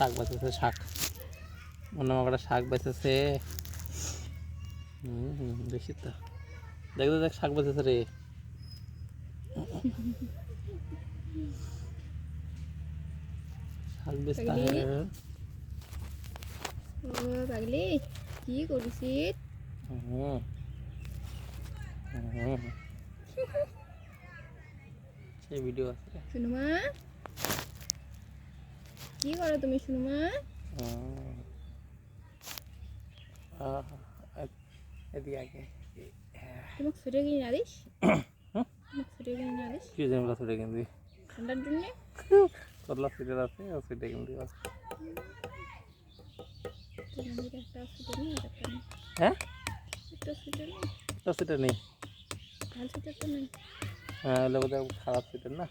শাক বেঁচেছে শাক মনে আমার শাক বেঁচেছে বেশি তো দেখো দেখ শাক বেঁচেছে রে শাক বেচতা হে ও পাগলি কি কৰিছিস সেই ভিডিও আছে সুনুমা কি করো তুমি সুনুমা এদিকে আগে তোমাকে ছুটে কিনে না দিস তোমাকে ছুটে কিনে না দিস কি জানি ছুটে কিনবি ঠান্ডার জন্য করলা সিটের আছে ও সিটে কিনবি একটা ছুটে নেই একটা নেই হ্যাঁ একটা ছুটে নেই তো সিটে নেই ভাল ছুটে তো নেই হ্যাঁ এলে বোধহয় খারাপ সিটের না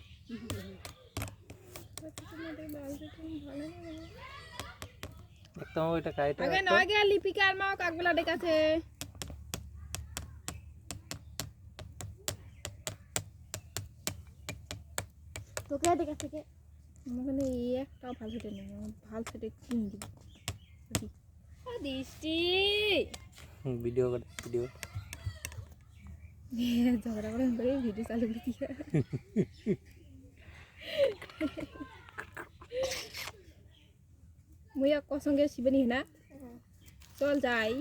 একদম ওইটা কাইটা আগে নয় গে লিপিকা আর মা কাকবেলা ডেকাছে তোকে ডেকাছে কে আমাকে এই একটাও ভাল ছুটে নেই আমার ভাল ছুটে কিনে দিব দৃষ্টি ভিডিও করে ভিডিও ঝগড়া করে ভিডিও চালু করে দিয়ে মুই কসঙ্গে শিবেনি না চল যাই